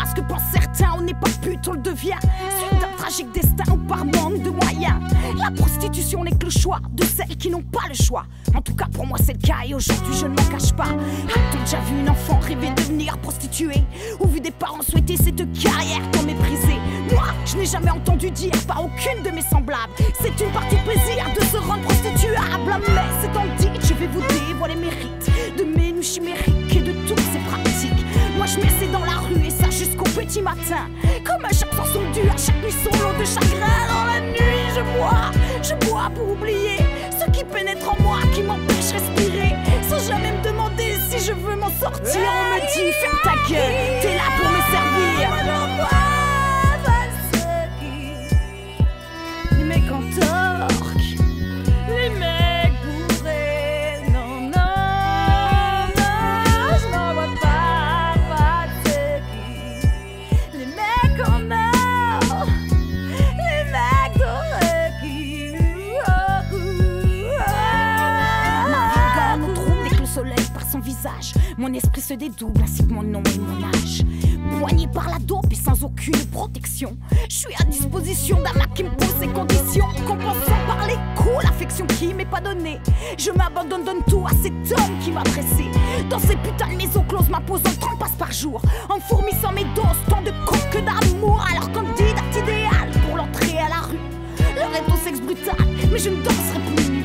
pas ce que pensent certains. On n'est pas pute, on le devient. Suite d'un tragique destin ou par manque de moyens. La prostitution n'est que le choix de celles qui n'ont pas le choix. En tout cas pour moi c'est le cas et aujourd'hui je ne m'en cache pas. A-t-on déjà vu une enfant rêver de devenir prostituée? Ou vu des parents souhaiter cette carrière tant méprisée? Moi je n'ai jamais entendu dire par aucune de mes semblables c'est une partie de plaisir de se rendre prostituable. Mais c'est en dit, je vais vous dévoiler mes rites de menus chimériques et de toutes ces pratiques. Moi je m'essaie dans la rue et ça jusqu'au petit matin. Comme à chaque chanson due, à chaque nuit son lot de chagrin. Dans la nuit je bois pour oublier ce qui pénètre en moi, qui m'empêche respirer. Sans jamais me demander si je veux m'en sortir. On me dit ferme ta gueule, t'es là pour me servir. Les mecs en torque, les mecs bourrés. Non, non, non, je n'en vois pas c'est qui. Les mecs en or, les mecs dorés qui. Naviguant nos troubles dès que le soleil par son visage, mon esprit se dédouble ainsi que mon nom et mon âge. Poigné par la dope et sans aucune protection, je suis à disposition d'un mec qui me pose ses conditions, compensant par les coups l'affection qui m'est pas donnée. Je m'abandonne, donne tout à cet homme qui m'a dressé dans ces putains de maisons closes, m'imposant 30 passes par jour, en fourmissant mes doses, tant de coke que d'amour. Alors candidate idéal pour l'entrée à la rue, l'heure est au sexe brutal, mais je ne danserai plus nu.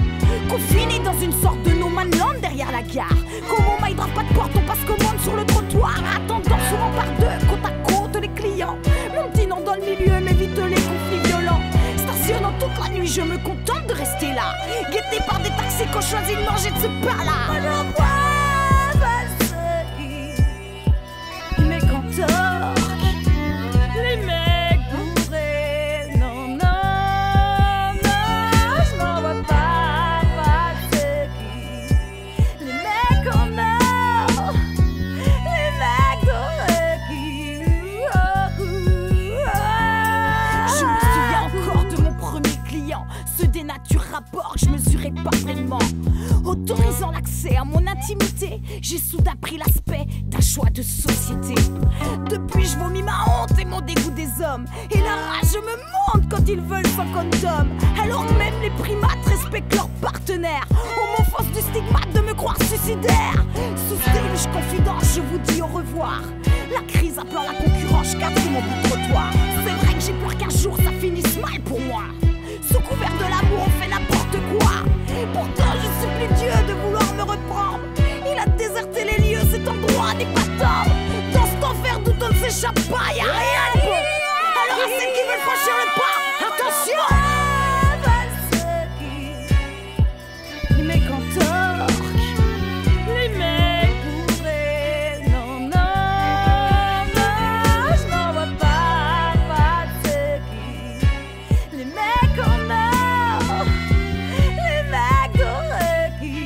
Confiné dans une sorte de no man land derrière la gare, comme on m'aidera pas de porte, on passe commande sur le trottoir, attendant souvent par deux, côte à côte les clients. Mon petit nom dans le milieu m'évite les conflits violents. Stationnant toute la nuit, je me contente de rester là, guetté par des taxis qu'on choisit de manger de ce pain-là. Moi j'en vois ceux qui les mecs en torque, les mecs bourrés. Non, non, non, je n'en vois pas ceux qui. Les mecs en or, les mecs dorés qui. Je me souviens encore de mon premier client, ce dénature rapport que je mesurais pas pleinement. Autorisant l'accès à mon intimité, j'ai soudain pris l'aspect d'un choix de société. Depuis je vomis ma honte et mon dégoût des hommes, et la rage me monte quand ils veulent sans condom. Alors que même les primates respectent leurs partenaires, on m'offense du stigmate de me croire suicidaire. Sous stage confidence, je vous dis au revoir. La crise appelant la concurrence, je capte mon bout de trottoir. C'est vrai que j'ai peur qu'un jour ça finisse mal pour moi. Sous couvert de l'amour on fait n'importe quoi. Pourtant je supplie Dieu de vouloir me reprendre. Il a déserté les lieux, cet endroit n'est pas tendre. Dans cet enfer d'où on ne s'échappe pas, y'a rien de bon. Alors à celles qui veulent franchir le pas, attention. Les mecs en torque, les mecs bourrés. Non, non, non, je n'en vois pas ceux qui. Les mecs en or, les mecs dorés qui.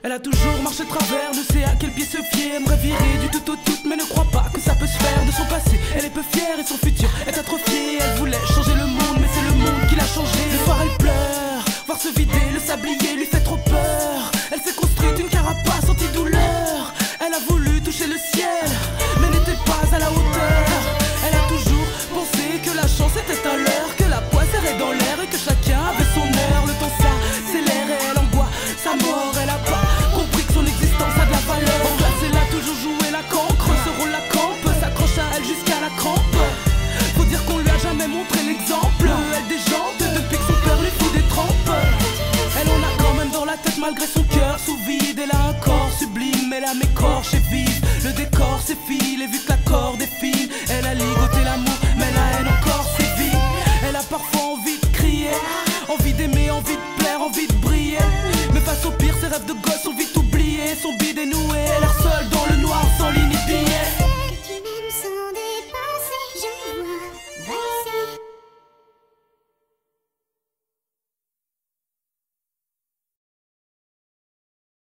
Elle a toujours marché de travers, ne sait à quel pied se fier. Aimerait virer du tout au tout, mais ne croit pas que ça peut se faire. De son passé, elle est peu fière et son futur est atrophié. Elle voulait changer le monde, mais c'est le monde qui l'a changé. Le soir elle pleure, voir se vider, le sablier lui fait trop peur. Elle s'est construite une carapace anti-douleur. Elle a voulu toucher le ciel, mais n'était pas à la hauteur. Elle a toujours pensé que la chance était à l'heure, que la poisse errait dans l'air et que chacun avait son heure. Le temps s'accélère et elle en boit sa mort. Elle a pas compris que son existence a de la valeur. En classe elle a toujours joué la cancre, ce rôle la campe, s'accroche à elle jusqu'à la crampe. Faut dire qu'on lui a jamais montré l'exemple. Elle déjante depuis que son père lui fout des trempes. Elle en a quand même dans la tête malgré son cœur sous vide. Elle a un corps sublime, elle a mes corps chez vive. Le décor s'effile et vu que la corde est fine, elle a ligoté l'amour, mais la haine encore sévit. Elle a parfois envie de crier, envie d'aimer, envie de plaire, envie de briller. Mais face au pire, ses rêves de gosse